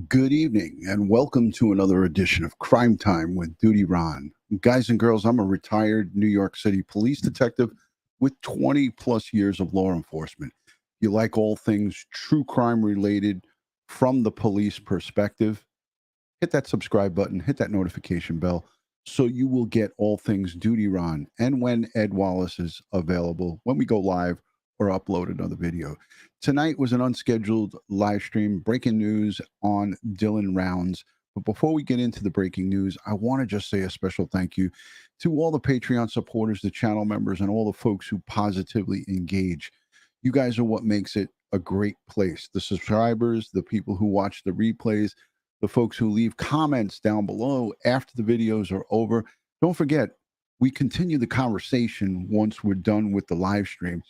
Good evening, and welcome to another edition of Crime Time with DutyRon. Guys and girls, I'm a retired New York City police detective with 20 plus years of law enforcement. You like all things true crime related from the police perspective, hit that subscribe button, hit that notification bell, so you will get all things DutyRon and when Ed Wallace is available, when we go live or upload another video. Tonight was an unscheduled live stream, breaking news on Dylan Rounds. But before we get into the breaking news, I want to just say a special thank you to all the Patreon supporters, the channel members, and all the folks who positively engage. You guys are what makes it a great place. The subscribers, the people who watch the replays, the folks who leave comments down below after the videos are over. Don't forget, we continue the conversation once we're done with the live stream.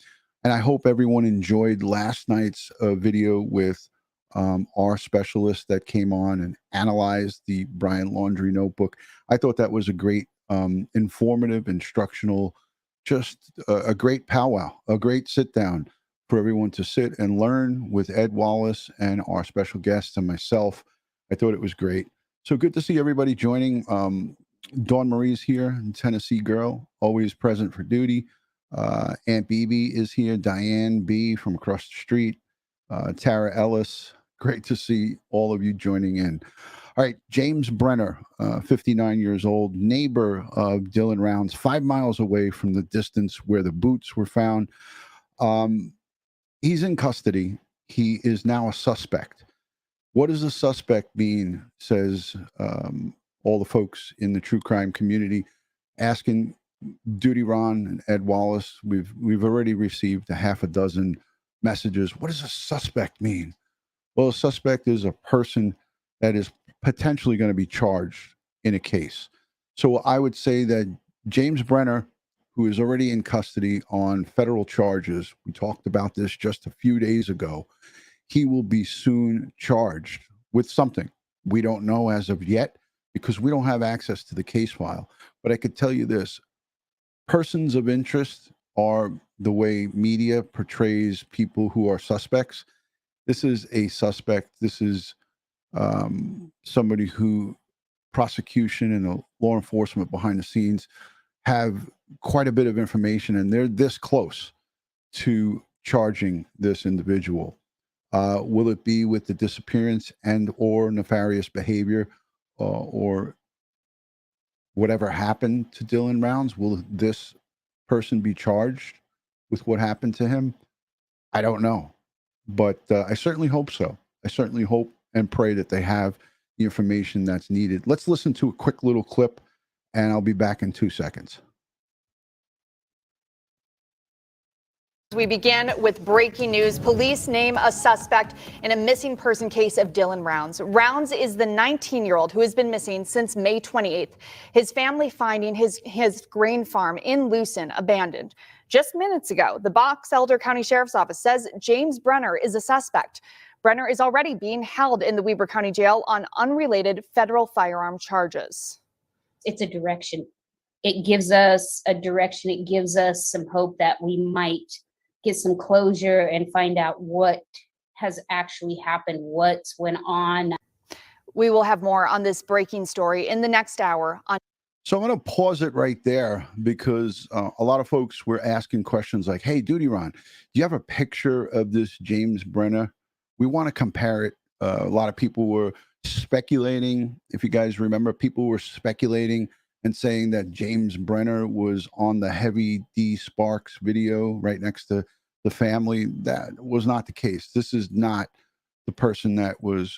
And I hope everyone enjoyed last night's video with our specialist that came on and analyzed the Brian Laundrie notebook. I thought that was a great, informative, instructional, just a great powwow, a great sit down for everyone to sit and learn with Ed Wallace and our special guests and myself. I thought it was great. So good to see everybody joining. Dawn Marie's here, Tennessee girl, always present for duty. Aunt BB is here. Diane B from across the street. Tara Ellis. Great to see all of you joining in. All right, James Brenner, 59 years old, neighbor of Dylan Rounds, 5 miles away from the distance where the boots were found. He's in custody. He is now a suspect. What does a suspect mean, says all the folks in the true crime community, asking DutyRon and Ed Wallace. We've already received a half a dozen messages. What does a suspect mean? Well, a suspect is a person that is potentially going to be charged in a case. So I would say that James Brenner, who is already in custody on federal charges, we talked about this just a few days ago, he will be soon charged with something. We don't know as of yet because we don't have access to the case file. But I could tell you this. Persons of interest are the way media portrays people who are suspects. This is a suspect. This is somebody who prosecution and the law enforcement behind the scenes have quite a bit of information, and they're this close to charging this individual. Will it be with the disappearance and or nefarious behavior or whatever happened to Dylan Rounds? Will this person be charged with what happened to him? I don't know, but I certainly hope so. I certainly hope and pray that they have the information that's needed. Let's listen to a quick little clip, and I'll be back in 2 seconds. We begin with breaking news. Police name a suspect in a missing person case of Dylan Rounds. Rounds is the 19-year-old who has been missing since May 28th. His family finding his grain farm in Lucin abandoned. Just minutes ago, the Box Elder County Sheriff's Office says James Brenner is a suspect. Brenner is already being held in the Weber County Jail on unrelated federal firearm charges. It's a direction. It gives us a direction. It gives us some hope that we might get some closure and find out what has actually happened, what's went on. We will have more on this breaking story in the next hour. So I'm going to pause it right there because a lot of folks were asking questions like, hey, DutyRon, do you have a picture of this James Brenner? We want to compare it. A lot of people were speculating. If you guys remember, people were speculating and saying that James Brenner was on the Heavy D Sparks video right next to the family. That was not the case. This is not the person that was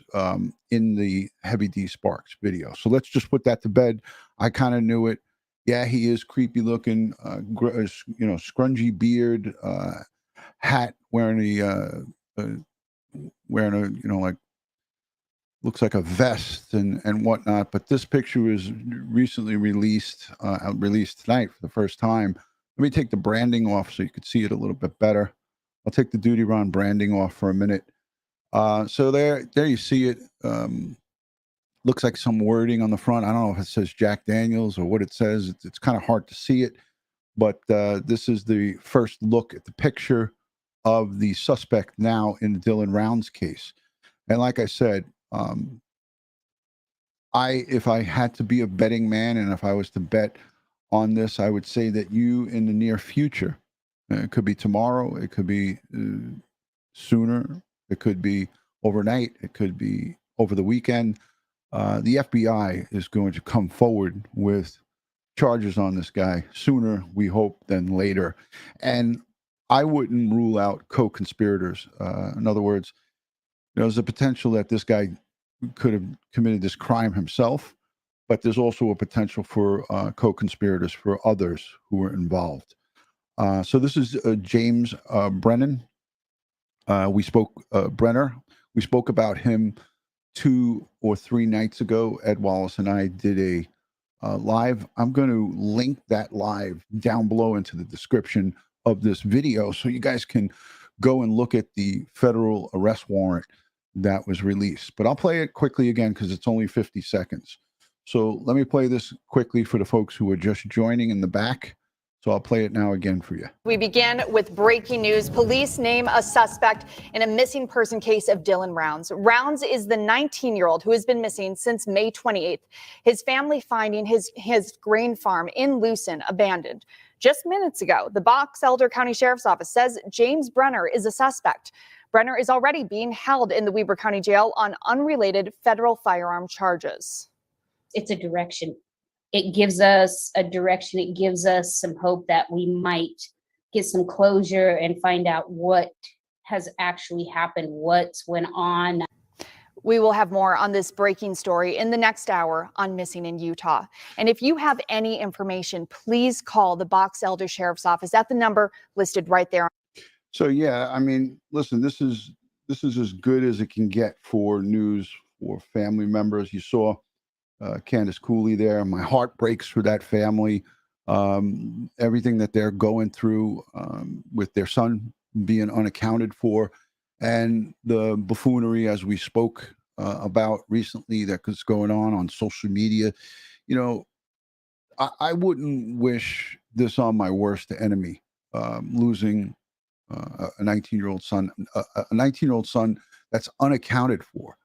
in the Heavy D Sparks video. So let's just put that to bed. I kind of knew it. Yeah, he is creepy looking, scrungy beard, hat, wearing like looks like a vest and whatnot. But this picture was recently released tonight for the first time. Let me take the branding off so you could see it a little bit better. I'll take the DutyRon branding off for a minute. So there you see it. Looks like some wording on the front. I don't know if it says Jack Daniels or what it says. It's kind of hard to see it, but this is the first look at the picture of the suspect now in the Dylan Rounds case. And like I said, Um, if I had to be a betting man, and if I was to bet on this, I would say that you, in the near future, it could be tomorrow, it could be sooner, it could be overnight, it could be over the weekend. The FBI is going to come forward with charges on this guy sooner, we hope, than later. And I wouldn't rule out co-conspirators. In other words, there's a potential that this guy could have committed this crime himself, but there's also a potential for co-conspirators, for others who were involved. So this is James Brennan. Brenner. We spoke about him 2 or 3 nights ago. Ed Wallace and I did a live. I'm going to link that live down below into the description of this video so you guys can go and look at the federal arrest warrant that was released. But I'll play it quickly again because it's only 50 seconds. So let me play this quickly for the folks who are just joining in the back. So I'll play it now again for you. We begin with breaking news. Police name a suspect in a missing person case of Dylan Rounds. Rounds is the 19-year-old who has been missing since May 28th. His family finding his grain farm in Lucin abandoned. Just minutes ago, the Box Elder County Sheriff's Office says James Brenner is a suspect. Brenner is already being held in the Weber County Jail on unrelated federal firearm charges. It's a direction. It gives us a direction. It gives us some hope that we might get some closure and find out what has actually happened, what's went on. We will have more on this breaking story in the next hour on Missing in Utah. And if you have any information, please call the Box Elder Sheriff's Office at the number listed right there. So yeah, I mean, listen, this is as good as it can get for news for family members. You saw Candice Cooley there. My heart breaks for that family. Everything that they're going through with their son being unaccounted for, and the buffoonery, as we spoke about recently, that was going on social media. You know, I wouldn't wish this on my worst enemy, losing a 19-year-old son, a 19-year-old son that's unaccounted for.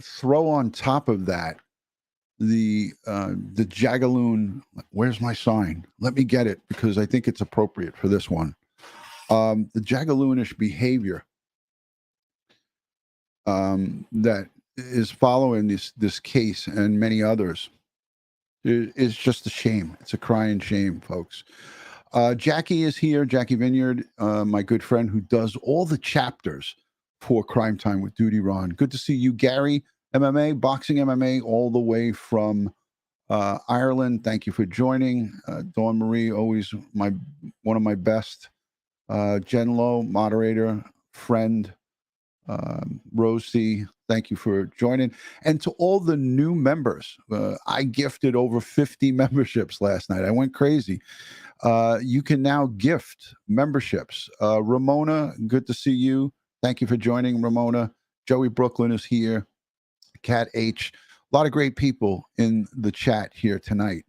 Throw on top of that the Jagaloon. Where's my sign? Let me get it because I think it's appropriate for this one. The Jagaloonish behavior that is following this case and many others is just a shame. It's a crying shame, folks. Jackie is here. Jackie Vineyard, my good friend who does all the chapters for Crime Time with DutyRon. Good to see you, Gary. MMA, boxing MMA, all the way from Ireland. Thank you for joining. Dawn Marie, always one of my best. Jen Lowe, moderator, friend. Rosie, thank you for joining. And to all the new members, I gifted over 50 memberships last night. I went crazy. You can now gift memberships. Ramona, good to see you. Thank you for joining, Ramona. Joey Brooklyn is here. Cat H, a lot of great people in the chat here tonight.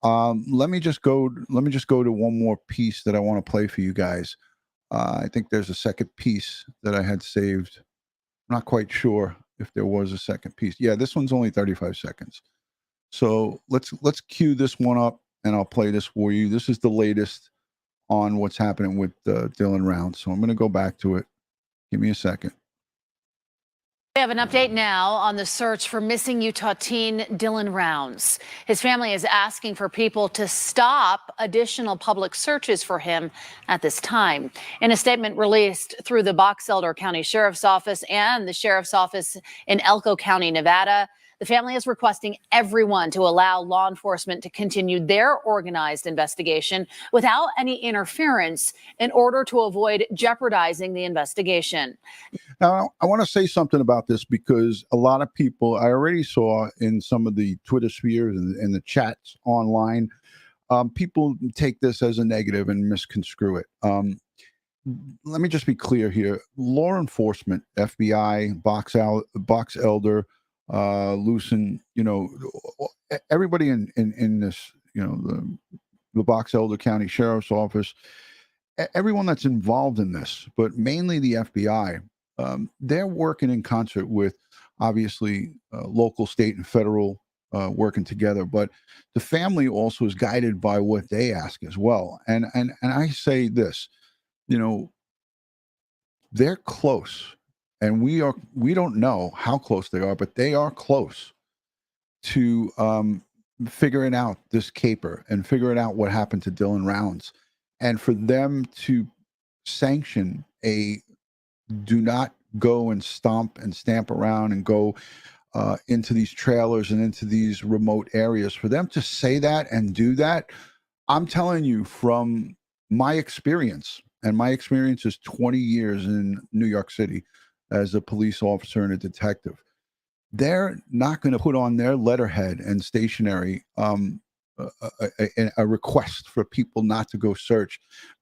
Let me just go to one more piece that I want to play for you guys. I think there's a second piece that I had saved. I'm not quite sure if there was a second piece. Yeah, this one's only 35 seconds. So let's cue this one up and I'll play this for you. This is the latest on what's happening with Dylan Rounds. So I'm going to go back to it. Give me a second. We have an update now on the search for missing Utah teen Dylan Rounds. His family is asking for people to stop additional public searches for him at this time. In a statement released through the Box Elder County Sheriff's Office and the Sheriff's Office in Elko County, Nevada, the family is requesting everyone to allow law enforcement to continue their organized investigation without any interference in order to avoid jeopardizing the investigation. Now, I want to say something about this because a lot of people, I already saw in some of the Twitter spheres and the chats online, people take this as a negative and misconstrue it. Let me just be clear here. Law enforcement, FBI, Box Elder, Lucin, everybody in this, the Box Elder County Sheriff's Office, everyone that's involved in this, but mainly the FBI, they're working in concert with obviously local, state, and federal working together, but the family also is guided by what they ask as well. And I say this, you know, they're close, and we don't know how close they are, but they are close to figuring out this caper and figuring out what happened to Dylan Rounds, and for them to sanction a do not go and stomp and stamp around and go into these trailers and into these remote areas, for them to say that and do that, I'm telling you from my experience, and my experience is 20 years in New York City as a police officer and a detective. They're not going to put on their letterhead and stationery a request for people not to go search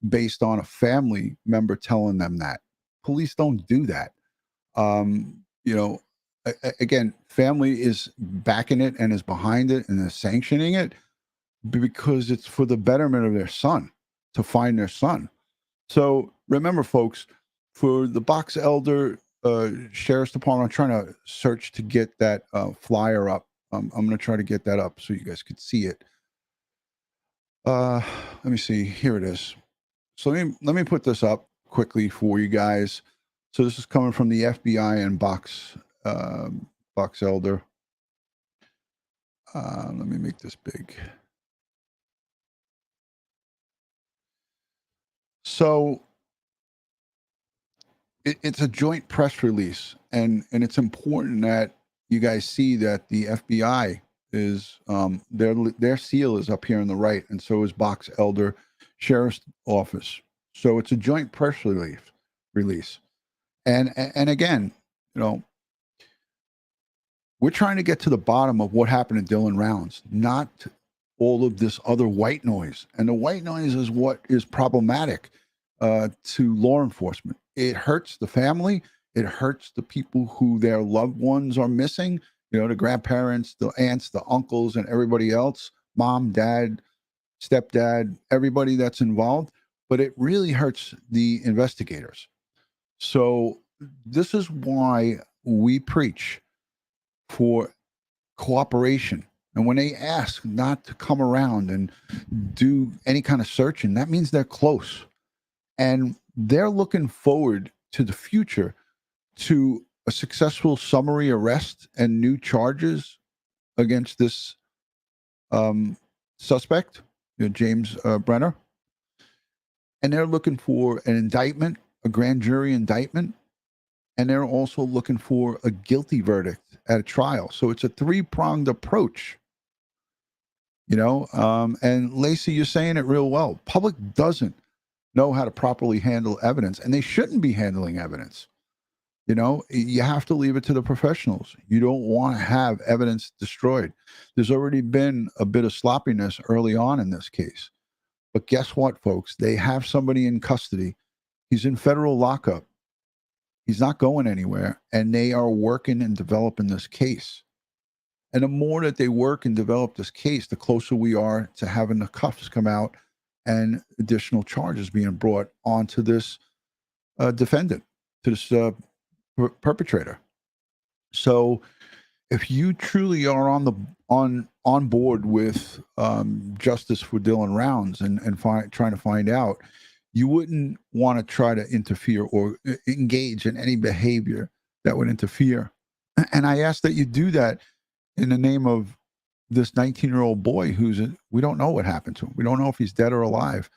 based on a family member telling them that. Police don't do that. You know, again, family is backing it and is behind it and is sanctioning it because it's for the betterment of their son, to find their son. So remember, folks, for the Box Elder Sheriff's Department, I'm trying to search to get that flyer up. I'm going to try to get that up so you guys could see it. Let me see. Here it is. So let me put this up quickly for you guys. So this is coming from the FBI and Box Elder. Let me make this big. So it's a joint press release, and it's important that you guys see that the FBI is their seal is up here on the right, and so is Box Elder Sheriff's Office. So it's a joint press release. And again, you know, we're trying to get to the bottom of what happened to Dylan Rounds, not all of this other white noise. And the white noise is what is problematic to law enforcement. It hurts the family. It hurts the people who their loved ones are missing, you know, the grandparents, the aunts, the uncles, and everybody else, mom, dad, stepdad, everybody that's involved. But it really hurts the investigators. So this is why we preach for cooperation. And when they ask not to come around and do any kind of searching, that means they're close. And they're looking forward to the future, to a successful summary arrest and new charges against this suspect, you know, James Brenner. And they're looking for an indictment, a grand jury indictment. And they're also looking for a guilty verdict at a trial. So it's a three-pronged approach, you know. And Lacey, you're saying it real well. Public doesn't know how to properly handle evidence, and they shouldn't be handling evidence. You know, you have to leave it to the professionals. You don't want to have evidence destroyed. There's already been a bit of sloppiness early on in this case. But guess what, folks? They have somebody in custody. He's in federal lockup. He's not going anywhere, and they are working and developing this case. And the more that they work and develop this case, the closer we are to having the cuffs come out and additional charges being brought onto this defendant, to this perpetrator. So if you truly are on board with justice for Dylan Rounds and trying to find out, you wouldn't want to try to interfere or engage in any behavior that would interfere. And I ask that you do that in the name of this 19-year-old boy we don't know what happened to him. We don't know if he's dead or alive.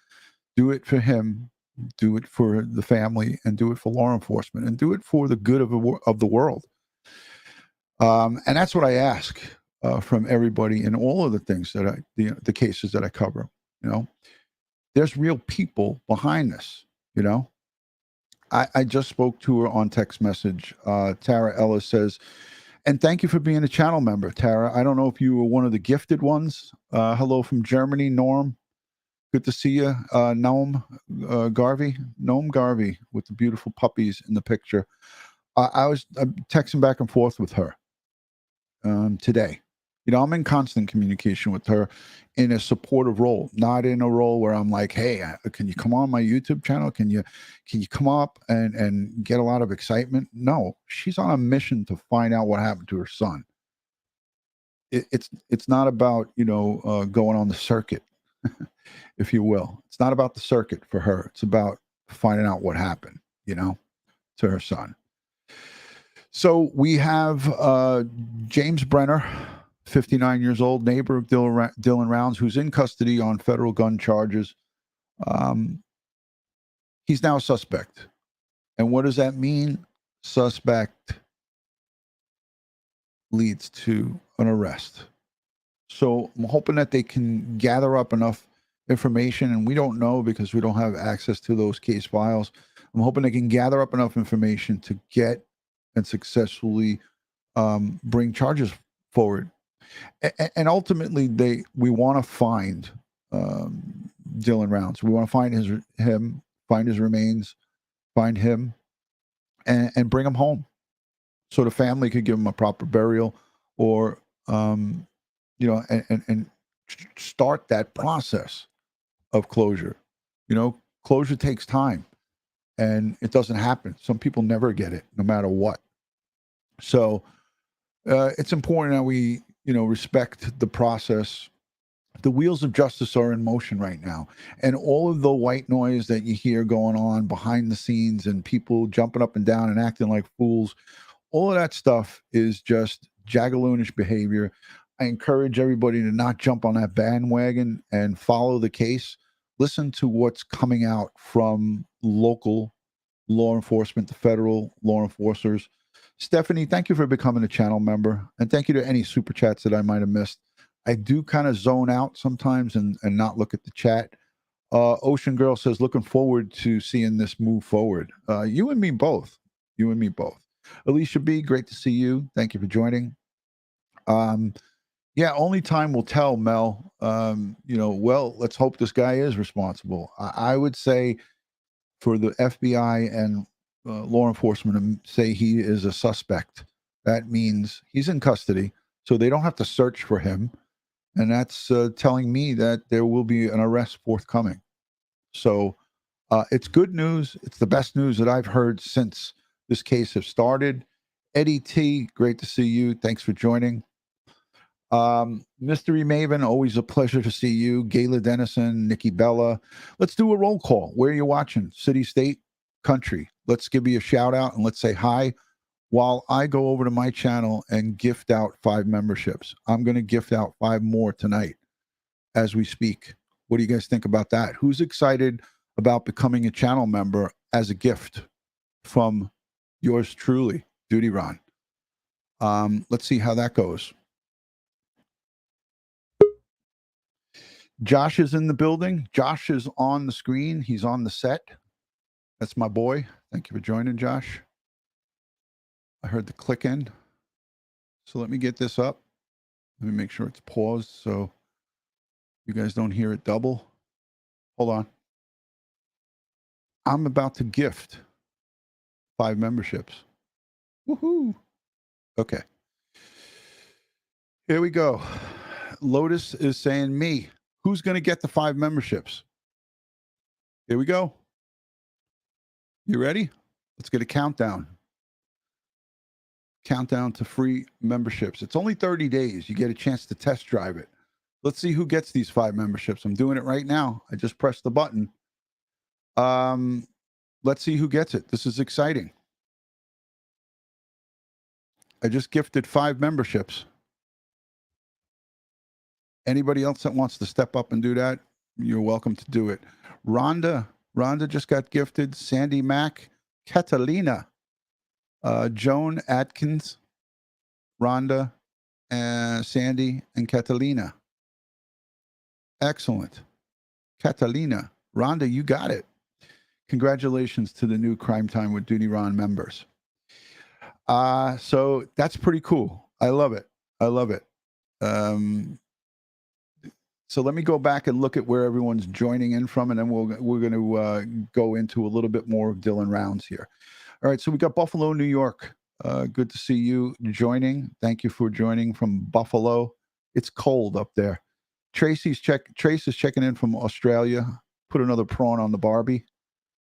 Do it for him, do it for the family, and do it for law enforcement, and do it for the good of the world. And that's what I ask from everybody in all of the things that the cases that I cover. You know, there's real people behind this. You know, I just spoke to her on text message. Tara Ellis says, and thank you for being a channel member, Tara. I don't know if you were one of the gifted ones. Hello from Germany, Norm. Good to see you. Noam Garvey with the beautiful puppies in the picture. I was texting back and forth with her today. You know, I'm in constant communication with her in a supportive role, not in a role where I'm like, hey, can you come on my YouTube channel? Can you come up and get a lot of excitement? No, she's on a mission to find out what happened to her son. It's not about, you know, going on the circuit, if you will. It's not about the circuit for her. It's about finding out what happened, you know, to her son. So we have James Brenner, 59 years old, neighbor of Dylan Rounds, who's in custody on federal gun charges. He's now a suspect. And what does that mean? Suspect leads to an arrest. So I'm hoping that they can gather up enough information, and we don't know because we don't have access to those case files. I'm hoping they can gather up enough information to get and successfully bring charges forward. And ultimately, we want to find Dylan Rounds. We want to find him, find his remains, find him, and bring him home, so the family could give him a proper burial, or you know, and start that process of closure. You know, closure takes time, and it doesn't happen. Some people never get it, no matter what. So it's important that we, you know, respect the process. The wheels of justice are in motion right now, and all of the white noise that you hear going on behind the scenes and people jumping up and down and acting like fools, all of that stuff is just jagaloonish behavior. I encourage everybody to not jump on that bandwagon and follow the case. Listen to what's coming out from local law enforcement, the federal law enforcers. Stephanie, thank you for becoming a channel member, and thank you to any super chats that I might have missed. I do kind of zone out sometimes and not look at the chat. Ocean Girl says, looking forward to seeing this move forward. You and me both. You and me both. Alicia B, great to see you. Thank you for joining. Yeah, only time will tell, Mel. You know, well, let's hope this guy is responsible. I would say for the FBI and law enforcement to say he is a suspect, that means he's in custody, so they don't have to search for him. And that's telling me that there will be an arrest forthcoming. So it's good news. It's the best news that I've heard since this case has started. Eddie T, great to see you. Thanks for joining. Mystery Maven, always a pleasure to see you. Gayla Dennison, Nikki Bella. Let's do a roll call. Where are you watching? City, state, country. Let's give you a shout out and let's say hi while I go over to my channel and gift out 5 memberships. I'm going to gift out 5 more tonight as we speak. What do you guys think about that? Who's excited about becoming a channel member as a gift from yours truly, DutyRon? Let's see how that goes. Josh is in the building. Josh is on the screen. He's on the set. That's my boy. Thank you for joining, Josh. I heard the click in. So let me get this up. Let me make sure it's paused so you guys don't hear it double. Hold on. I'm about to gift 5 memberships. Woohoo. Okay. Here we go. Lotus is saying me. Who's going to get the 5 memberships? Here we go. You ready? Let's get a countdown. Countdown to free memberships. It's only 30 days. You get a chance to test drive it. Let's see who gets these 5 memberships. I'm doing it right now. I just pressed the button. Let's see who gets it. This is exciting. I just gifted 5 memberships. Anybody else that wants to step up and do that, you're welcome to do it. Rhonda just got gifted. Sandy Mack, Catalina, Joan Atkins, Rhonda, Sandy, and Catalina. Excellent. Catalina. Rhonda, you got it. Congratulations to the new Crime Time with DutyRon members. So that's pretty cool. I love it. I love it. So let me go back and look at where everyone's joining in from, and then we're going to go into a little bit more of Dylan Rounds here. All right, so we got Buffalo, New York. Good to see you joining. Thank you for joining from Buffalo. It's cold up there. Trace is checking in from Australia. Put another prawn on the Barbie.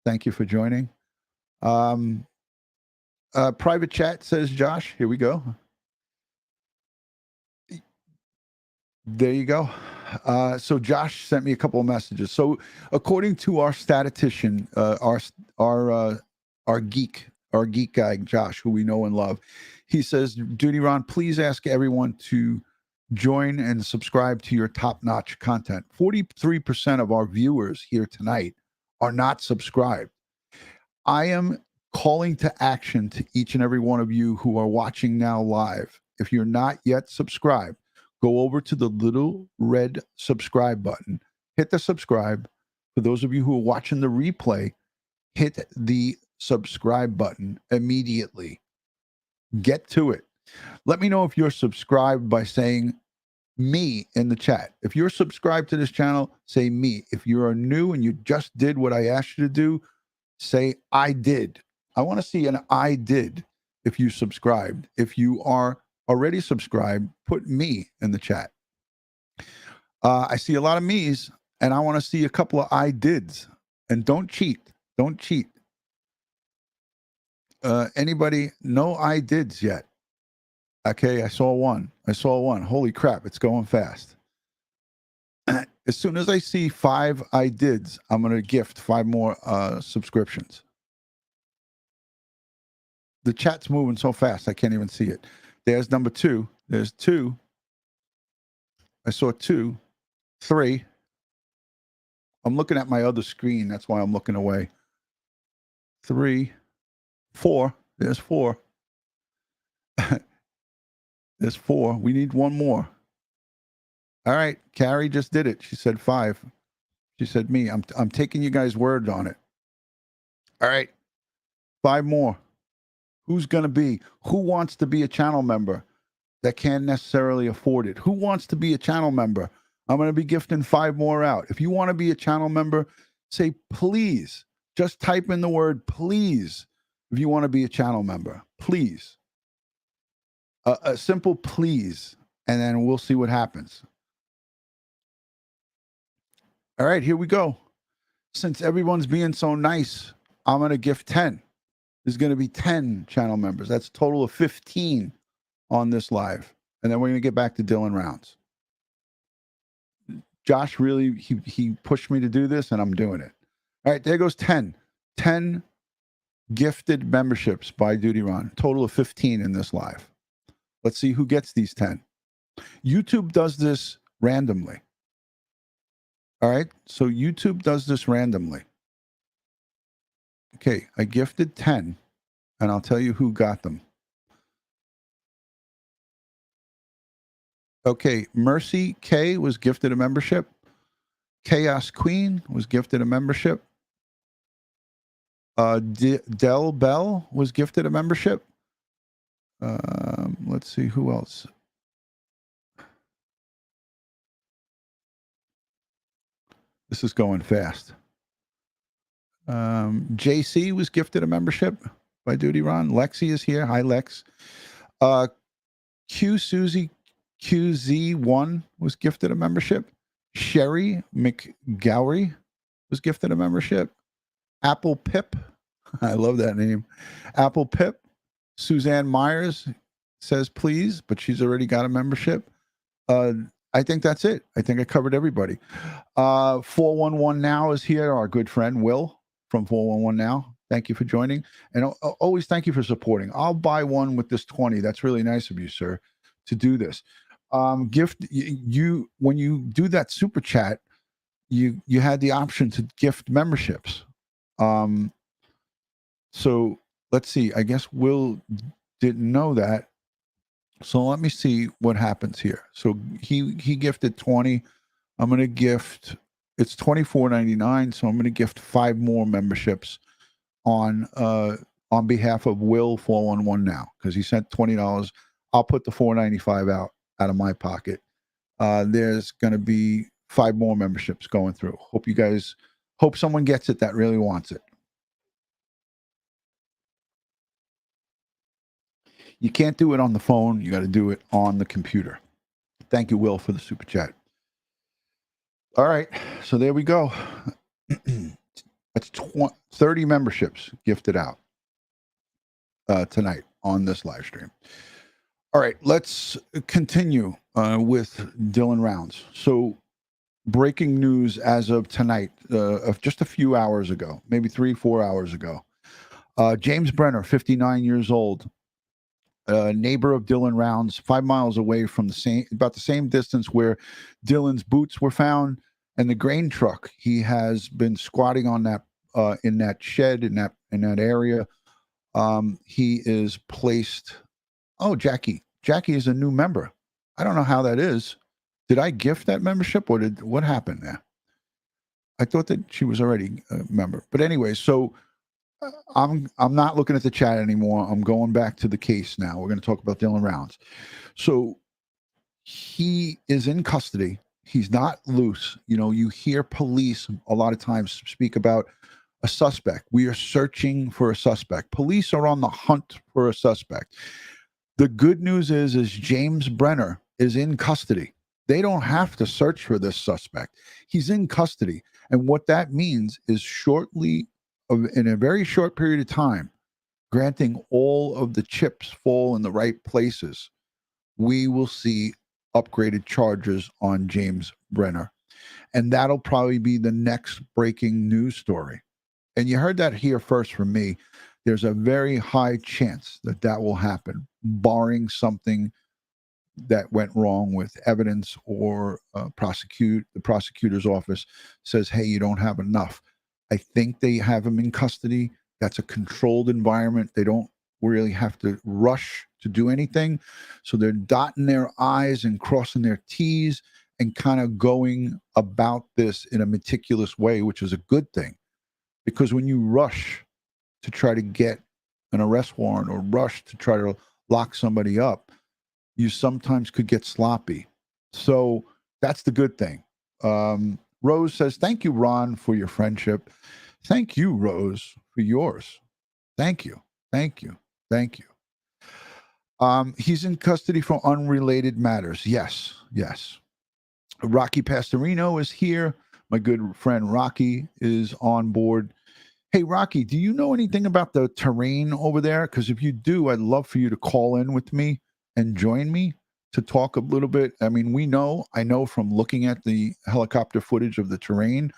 Thank you for joining. Private chat, says Josh. Here we go. There you go. So Josh sent me a couple of messages. So according to our statistician, our geek guy, Josh, who we know and love, he says, DutyRon, please ask everyone to join and subscribe to your top-notch content. 43% of our viewers here tonight are not subscribed. I am calling to action to each and every one of you who are watching now live. If you're not yet subscribed, go over to the little red subscribe button. Hit the subscribe. For those of you who are watching the replay, hit the subscribe button immediately. Get to it. Let me know if you're subscribed by saying me in the chat. If you're subscribed to this channel, say me. If you are new and you just did what I asked you to do, say I did. I want to see an I did if you subscribed. If you are already subscribed, put me in the chat. I see a lot of me's, and I want to see a couple of I dids. And don't cheat. Don't cheat. Anybody? No I dids yet. Okay, I saw one. Holy crap, it's going fast. As soon as I see 5 I dids, I'm going to gift 5 more subscriptions. The chat's moving so fast, I can't even see it. There's number 2. There's 2. I saw 2, 3. I'm looking at my other screen. That's why I'm looking away. 3, 4. There's 4. There's 4. We need 1 more. All right. Carrie just did it. She said 5. She said me. I'm taking you guys' word on it. All right. 5 more. Who's going to be? Who wants to be a channel member that can't necessarily afford it? Who wants to be a channel member? I'm going to be gifting 5 more out. If you want to be a channel member, say please. Just type in the word please if you want to be a channel member. Please. A simple please, and then we'll see what happens. All right, here we go. Since everyone's being so nice, I'm going to gift 10. There's going to be 10 channel members. That's a total of 15 on this live. And then we're going to get back to Dylan Rounds. Josh really, he pushed me to do this, and I'm doing it. All right, there goes 10. 10 gifted memberships by DutyRon. Total of 15 in this live. Let's see who gets these 10. YouTube does this randomly. All right, so YouTube does this randomly. Okay, I gifted 10, and I'll tell you who got them. Okay, Mercy K was gifted a membership. Chaos Queen was gifted a membership. Del Bell was gifted a membership. Let's see who else. This is going fast. JC was gifted a membership by DutyRon. Lexi is here. Hi, Lex. Q Susie QZ1 was gifted a membership. Sherry McGowery was gifted a membership. Apple Pip. I love that name. Apple Pip. Suzanne Myers says please, but she's already got a membership. I think that's it. I think I covered everybody. 411 Now is here. Our good friend Will from 411 Now. Thank you for joining. And always thank you for supporting. I'll buy one with this 20. That's really nice of you, sir, to do this. Gift you when you do that super chat, you had the option to gift memberships. So let's see. I guess Will didn't know that. So let me see what happens here. So he gifted 20. I'm going to gift, it's $24.99. So I'm going to gift 5 more memberships on behalf of Will 411 Now, because he sent $20. I'll put the $4.95 out of my pocket. There's going to be 5 more memberships going through. Hope someone gets it that really wants it. You can't do it on the phone. You got to do it on the computer. Thank you, Will, for the super chat. All right, so there we go. That's 30 memberships gifted out tonight on this live stream. All right, let's continue with Dylan Rounds. So, breaking news as of tonight, of just a few hours ago, maybe 3-4 hours ago. James Brenner, 59 years old, neighbor of Dylan Rounds, 5 miles away from about the same distance where Dylan's boots were found and the grain truck. He has been squatting on that in that shed in that area. He is placed. Oh, Jackie is a new member. I don't know how that is. Did I gift that membership or what happened there? I thought that she was already a member. But anyway, so I'm not looking at the chat anymore. I'm going back to the case now. We're going to talk about Dylan Rounds. So he is in custody. He's not loose. You know, you hear police a lot of times speak about a suspect. We are searching for a suspect. Police are on the hunt for a suspect. The good news is James Brenner is in custody. They don't have to search for this suspect. He's in custody. And what that means is in a very short period of time, granting all of the chips fall in the right places, we will see upgraded charges on James Brenner. And that'll probably be the next breaking news story. And you heard that here first from me. There's a very high chance that will happen, barring something that went wrong with evidence or the prosecutor's office says, hey, you don't have enough. I think they have him in custody. That's a controlled environment. They don't really have to rush to do anything. So they're dotting their I's and crossing their T's and kind of going about this in a meticulous way, which is a good thing. Because when you rush to try to get an arrest warrant or rush to try to lock somebody up, you sometimes could get sloppy. So that's the good thing. Rose says, thank you, Ron, for your friendship. Thank you, Rose, for yours. Thank you. Thank you. Thank you. He's in custody for unrelated matters. Yes. Yes. Rocky Pastorino is here. My good friend Rocky is on board. Hey, Rocky, do you know anything about the terrain over there? Because if you do, I'd love for you to call in with me and join me to talk a little bit. I mean, I know from looking at the helicopter footage of the terrain,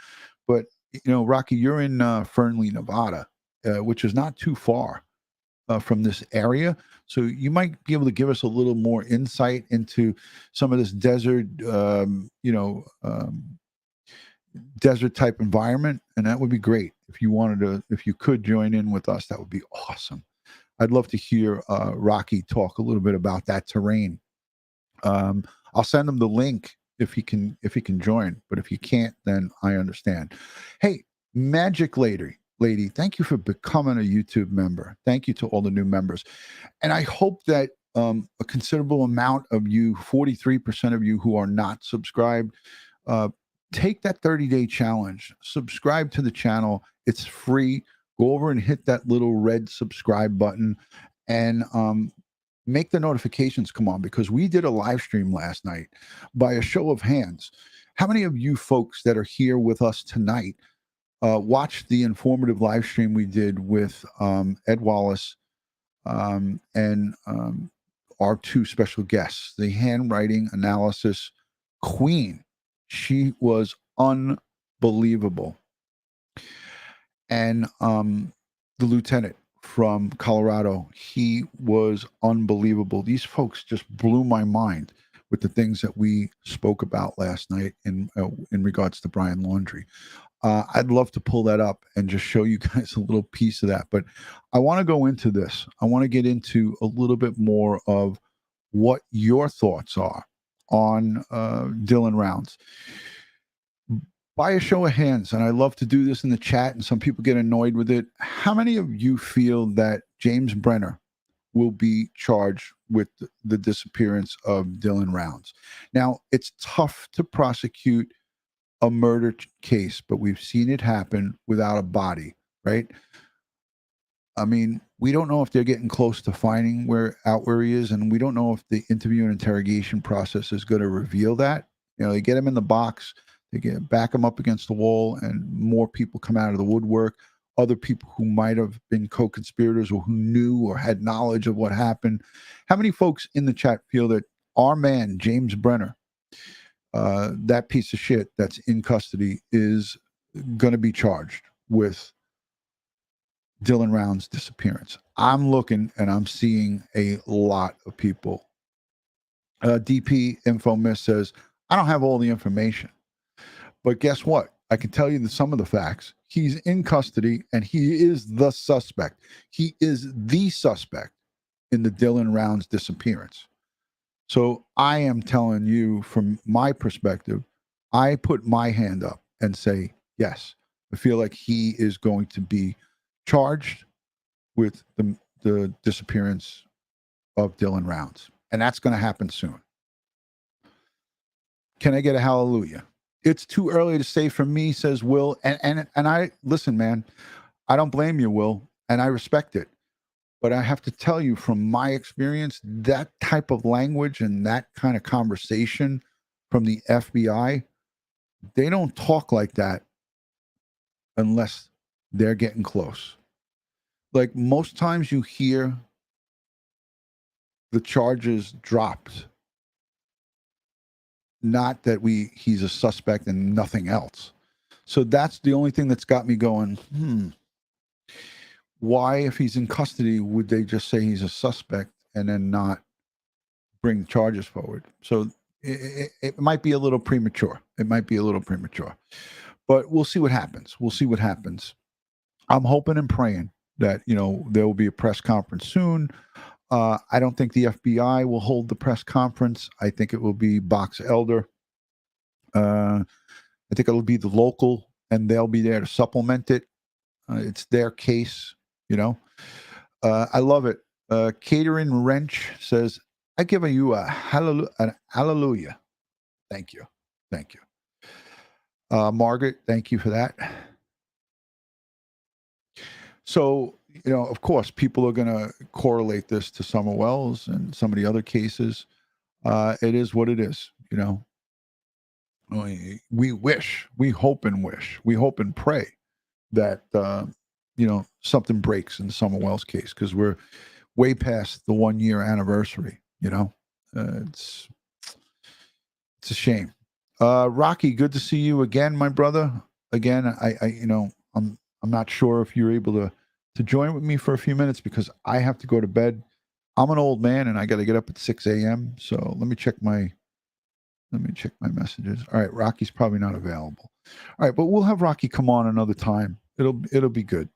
but, you know, Rocky, you're in Fernley, Nevada, which is not too far from this area. So you might be able to give us a little more insight into some of this desert, desert type environment. And that would be great. If you could join in with us, that would be awesome. I'd love to hear Rocky talk a little bit about that terrain. I'll send him the link if he can join, but if you can't, then I understand. Hey, Magic Lady, thank you for becoming a YouTube member. Thank you to all the new members. And I hope that a considerable amount of you, 43% of you who are not subscribed, take that 30-day challenge. Subscribe to the channel. It's free. Go over and hit that little red subscribe button and make the notifications come on, because we did a live stream last night. By a show of hands, how many of you folks that are here with us tonight watched the informative live stream we did with Ed Wallace and our two special guests, the handwriting analysis queen? She was unbelievable. And the lieutenant from Colorado, he was unbelievable. These folks just blew my mind with the things that we spoke about last night in regards to Brian Laundrie. I'd love to pull that up and just show you guys a little piece of that. But I want to go into this. I want to get into a little bit more of what your thoughts are on Dylan Rounds. By a show of hands, and I love to do this in the chat, and some people get annoyed with it. How many of you feel that James Brenner will be charged with the disappearance of Dylan Rounds? Now, it's tough to prosecute a murder case, but we've seen it happen without a body, right? I mean, we don't know if they're getting close to finding where he is, and we don't know if the interview and interrogation process is going to reveal that. You know, they get him in the box, they back him up against the wall, and more people come out of the woodwork. Other people who might have been co-conspirators or who knew or had knowledge of what happened. How many folks in the chat feel that our man, James Brenner, that piece of shit that's in custody, is going to be charged with Dylan Round's disappearance? I'm looking and I'm seeing a lot of people. DP Info Miss says, I don't have all the information, but guess what? I can tell you some of the facts. He's in custody and he is the suspect. He is the suspect in the Dylan Round's disappearance. So I am telling you, from my perspective, I put my hand up and say, yes, I feel like he is going to be charged with the disappearance of Dylan Rounds. And that's going to happen soon. Can I get a hallelujah? It's too early to say for me, says Will. And I, listen, man, I don't blame you, Will, and I respect it. But I have to tell you, from my experience, that type of language and that kind of conversation from the FBI, they don't talk like that unless they're getting close. Like, most times you hear the charges dropped, not that he's a suspect and nothing else. So that's the only thing that's got me going, why, if he's in custody, would they just say he's a suspect and then not bring charges forward? So it might be a little premature. It might be a little premature. But we'll see what happens. We'll see what happens. I'm hoping and praying that, you know, there will be a press conference soon. I don't think the FBI will hold the press conference. I think it will be Box Elder. I think it'll be the local, and they'll be there to supplement it. It's their case, you know. I love it. Catering Wrench says, I give you a hallelujah. Thank you. Thank you. Margaret, thank you for that. So, you know, of course, people are going to correlate this to Summer Wells and some of the other cases. It is what it is, you know. We wish, we hope and pray that, you know, something breaks in the Summer Wells case, because we're way past the 1 year anniversary, you know. It's a shame. Rocky, good to see you again, my brother. Again, I you know, I'm not sure if you're able to join with me for a few minutes, because I have to go to bed. I'm an old man and I got to get up at 6 a.m. So let me check my messages. All right, Rocky's probably not available. All right, but we'll have Rocky come on another time. It'll be good.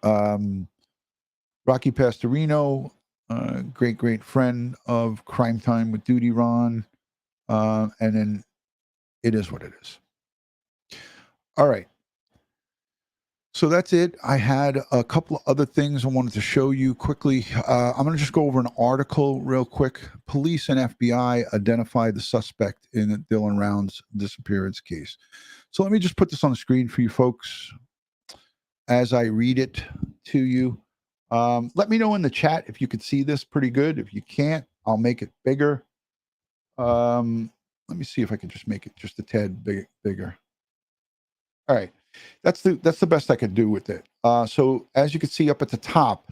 Rocky Pastorino, great friend of Crime Time with DutyRon, and then it is what it is. All right. So that's it. I had a couple of other things I wanted to show you quickly. I'm going to just go over an article real quick. Police and FBI identified the suspect in Dylan Round's disappearance case. So let me just put this on the screen for you folks as I read it to you. Let me know in the chat if you could see this pretty good. If you can't, I'll make it bigger. Let me see if I can just make it just a tad bigger. All right. That's the best I could do with it. So as you can see up at the top,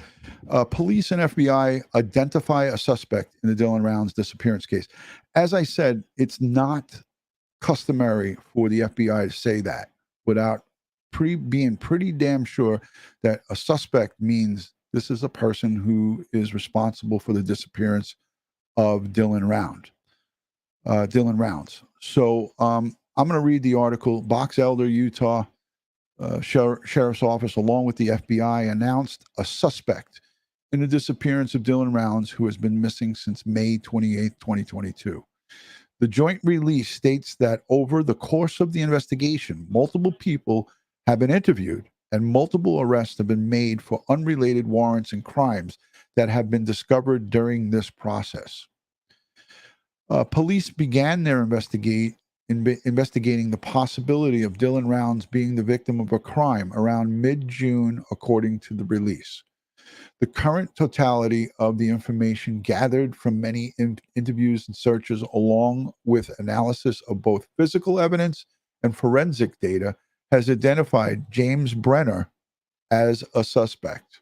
police and FBI identify a suspect in the Dylan Round's disappearance case. As I said, it's not customary for the FBI to say that without being pretty damn sure that a suspect means this is a person who is responsible for the disappearance of Dylan Rounds. So I'm going to read the article. Box Elder, Utah. Sheriff's Office, along with the FBI, announced a suspect in the disappearance of Dylan Rounds, who has been missing since May 28, 2022. The joint release states that over the course of the investigation, multiple people have been interviewed and multiple arrests have been made for unrelated warrants and crimes that have been discovered during this process. Police began their investigating the possibility of Dylan Rounds being the victim of a crime around mid-June, according to the release. The current totality of the information gathered from many interviews and searches, along with analysis of both physical evidence and forensic data, has identified James Brenner as a suspect.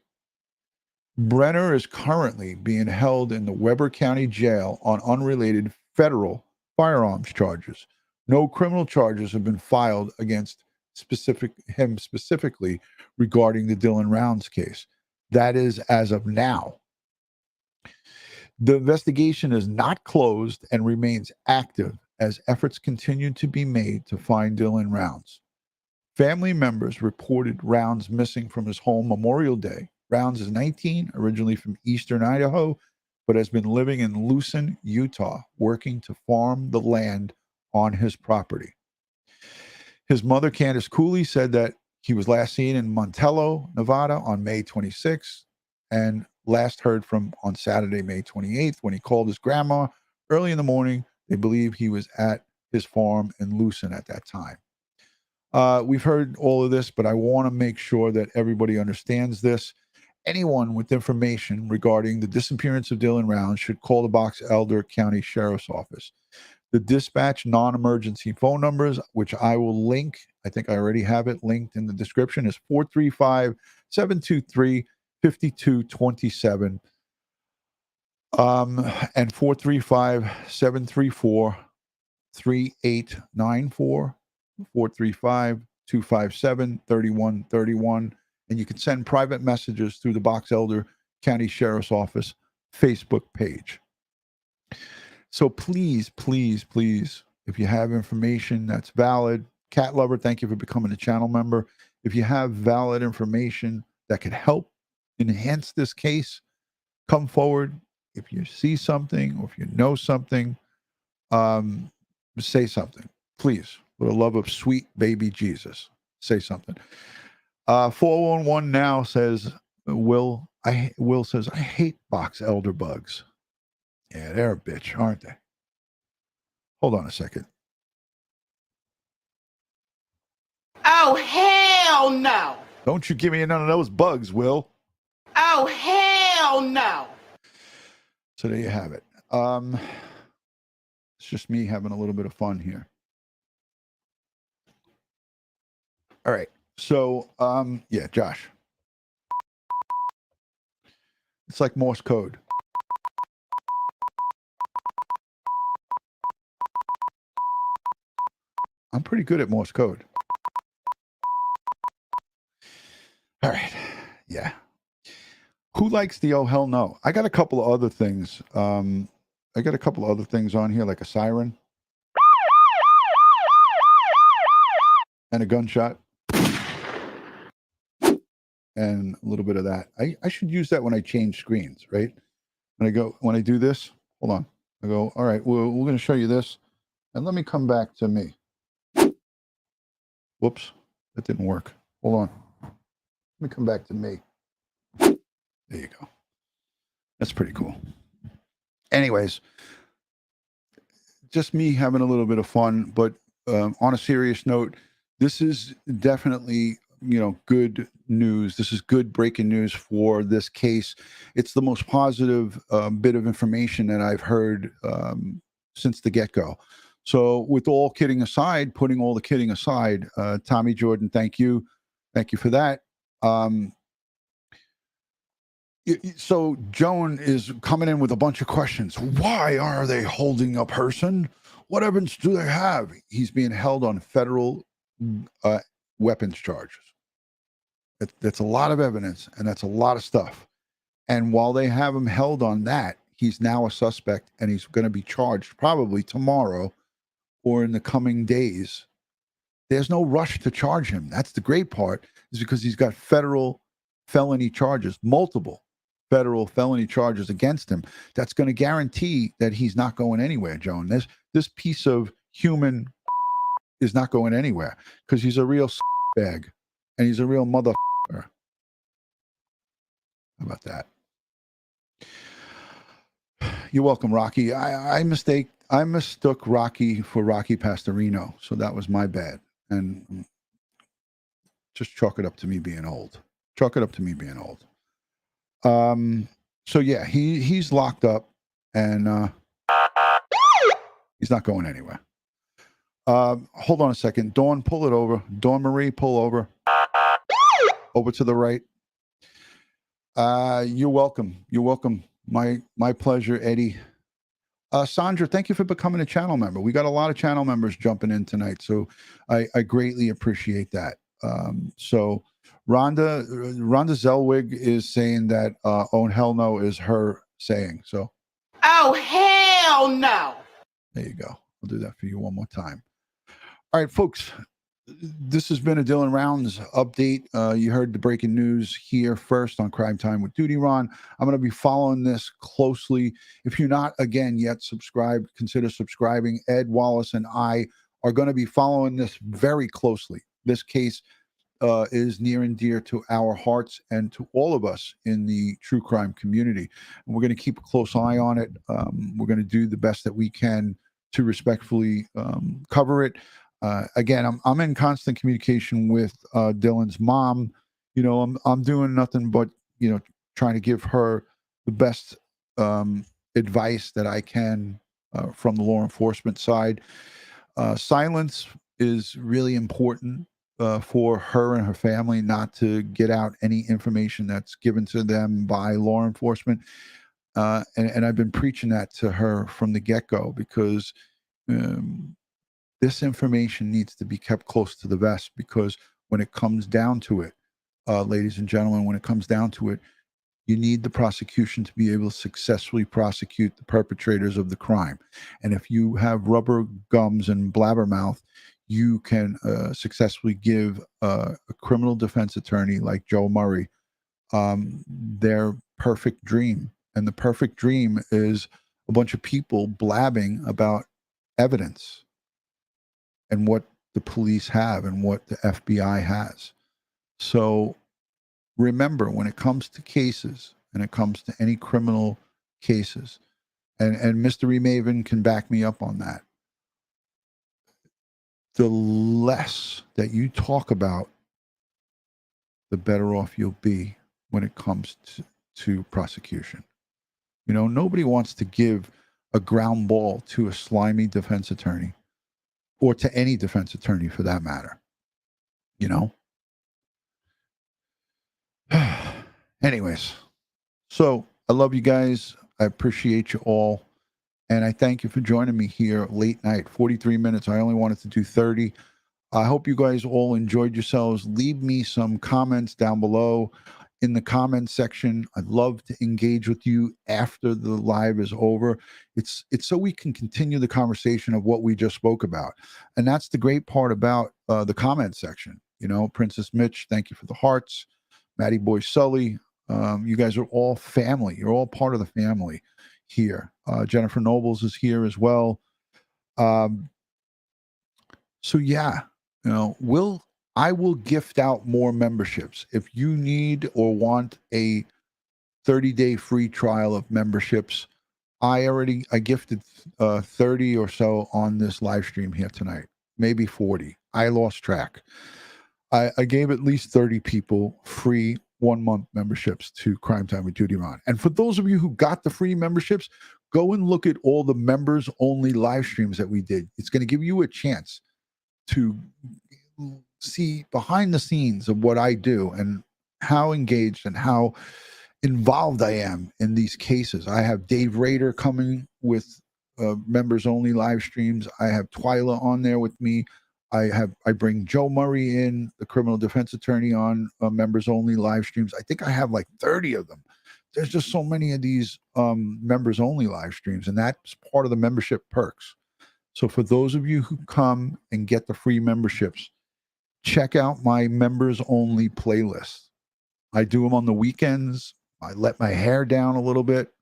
Brenner is currently being held in the Weber County Jail on unrelated federal firearms charges. No criminal charges have been filed against him specifically regarding the Dylan Rounds case. That is as of now. The investigation is not closed and remains active as efforts continue to be made to find Dylan Rounds. Family members reported Rounds missing from his home Memorial Day. Rounds is 19, originally from eastern Idaho, but has been living in Lucin, Utah, working to farm the land on his property. His mother, Candice Cooley, said that he was last seen in Montello, Nevada on May 26th and last heard from on Saturday, May 28th, when he called his grandma early in the morning. They believe he was at his farm in Lucin at that time. We've heard all of this, but I want to make sure that everybody understands this. Anyone with information regarding the disappearance of Dylan Rounds should call the Box Elder County Sheriff's Office. The dispatch non-emergency phone numbers, which I will link, I think I already have it linked in the description, is 435-723-5227 and 435-734-3894, 435-257-3131. And you can send private messages through the Box Elder County Sheriff's Office Facebook page. So please, please, please, if you have information that's valid, Cat Lover, thank you for becoming a channel member. If you have valid information that could help enhance this case, come forward. If you see something or if you know something, say something. Please, for the love of sweet baby Jesus, say something. 411 now says, Will says, I hate Box Elder bugs. Yeah, they're a bitch, aren't they? Hold on a second. Oh, hell no. Don't you give me none of those bugs, Will. Oh, hell no. So there you have it. It's just me having a little bit of fun here. All right. So, yeah, Josh. It's like Morse code. I'm pretty good at Morse code. All right. Yeah. Who likes the oh hell no? I got a couple of other things. I got a couple of other things on here, like a siren and a gunshot and a little bit of that. I should use that when I change screens, right? When I do this, hold on. I go, all right, we're going to show you this. And let me come back to me. Whoops, that didn't work. Hold on. Let me come back to me. There you go. That's pretty cool. Anyways, just me having a little bit of fun, but on a serious note, this is definitely, good news. This is good breaking news for this case. It's the most positive bit of information that I've heard since the get-go. So with all kidding aside, putting all the kidding aside, Tommy Jordan, thank you. Thank you for that. So Joan is coming in with a bunch of questions. Why are they holding a person? What evidence do they have? He's being held on federal weapons charges. That's a lot of evidence, and that's a lot of stuff. And while they have him held on that, he's now a suspect, and he's going to be charged probably tomorrow or in the coming days. There's no rush to charge him. That's the great part, is because he's got federal felony charges, multiple federal felony charges against him. That's going to guarantee that he's not going anywhere, Joan. This piece of human is not going anywhere because he's a real bag and he's a real mother. How about that? You're welcome, Rocky. I mistook Rocky for Rocky Pastorino, so that was my bad. And just chalk it up to me being old. Chalk it up to me being old. So yeah, he's locked up, and he's not going anywhere. Hold on a second. Dawn, pull it over. Dawn Marie, pull over. Over to the right. You're welcome. You're welcome. My pleasure, Eddie. Sandra, thank you for becoming a channel member. We got a lot of channel members jumping in tonight, so I greatly appreciate that. So Rhonda Zellwig is saying that "Oh hell no" is her saying. So Oh, hell no. there you go. I'll do that for you one more time. All right, folks. This has been a Dylan Rounds update. You heard the breaking news here first on Crime Time with DutyRon. I'm going to be following this closely. If you're not, again, yet subscribed, consider subscribing. Ed, Wallace, and I are going to be following this very closely. This case is near and dear to our hearts and to all of us in the true crime community. And we're going to keep a close eye on it. We're going to do the best that we can to respectfully cover it. Again, I'm in constant communication with Dylan's mom. You know, I'm doing nothing but, you know, trying to give her the best advice that I can from the law enforcement side. Silence is really important for her and her family, not to get out any information that's given to them by law enforcement. And I've been preaching that to her from the get-go, because this information needs to be kept close to the vest, because when it comes down to it, ladies and gentlemen, when it comes down to it, you need the prosecution to be able to successfully prosecute the perpetrators of the crime. And if you have rubber gums and blabbermouth, you can successfully give a criminal defense attorney like Joe Murray their perfect dream. And the perfect dream is a bunch of people blabbing about evidence and what the police have and what the FBI has. So remember, when it comes to cases and it comes to any criminal cases, and Mystery Maven can back me up on that, the less that you talk about, the better off you'll be when it comes to prosecution. You know, nobody wants to give a ground ball to a slimy defense attorney, or to any defense attorney for that matter. You know? Anyways, so I love you guys. I appreciate you all. And I thank you for joining me here late night, 43 minutes. I only wanted to do 30. I hope you guys all enjoyed yourselves. Leave me some comments down below in the comment section. I'd love to engage with you after the live is over. It's so we can continue the conversation of what we just spoke about. And that's the great part about the comment section. You know, Princess Mitch, thank you for the hearts. Matty Boy Sully, you guys are all family. You're all part of the family here. Jennifer Nobles is here as well. So yeah, you know, I will gift out more memberships. If you need or want a 30-day free trial of memberships, I gifted 30 or so on this live stream here tonight, maybe 40. I lost track. I gave at least 30 people free 1-month memberships to Crime Time with DutyRon. And for those of you who got the free memberships, go and look at all the members only live streams that we did. It's going to give you a chance to see behind the scenes of what I do and how engaged and how involved I am in these cases. I have Dave Rader coming with members only live streams. I have Twyla on there with me. I bring Joe Murray in, the criminal defense attorney, on members only live streams. I think I have like 30 of them. There's just so many of these members only live streams, and that's part of the membership perks. So for those of you who come and get the free memberships, check out my members only playlist. I do them on the weekends. I let my hair down a little bit.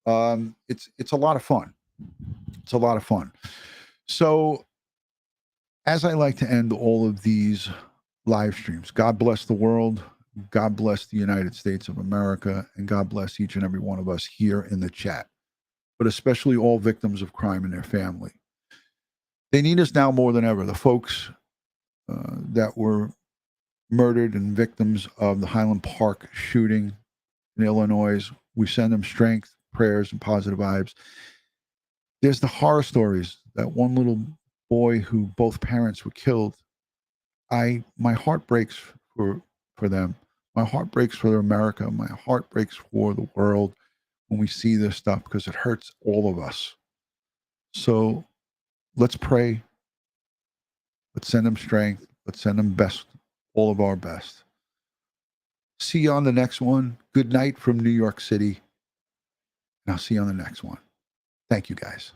It's a lot of fun. It's a lot of fun. So as I like to end all of these live streams, God bless the world. God bless the United States of America, and God bless each and every one of us here in the chat, but especially all victims of crime and their family. They need us now more than ever. The folks that were murdered and victims of the Highland Park shooting, in Illinois. We send them strength, prayers, and positive vibes. There's the horror stories. That one little boy who both parents were killed. My heart breaks for them. My heart breaks for America. My heart breaks for the world when we see this stuff because it hurts all of us. So let's pray. Let's send them strength. Let's send them best, all of our best. See you on the next one. Good night from New York City. And I'll see you on the next one. Thank you, guys.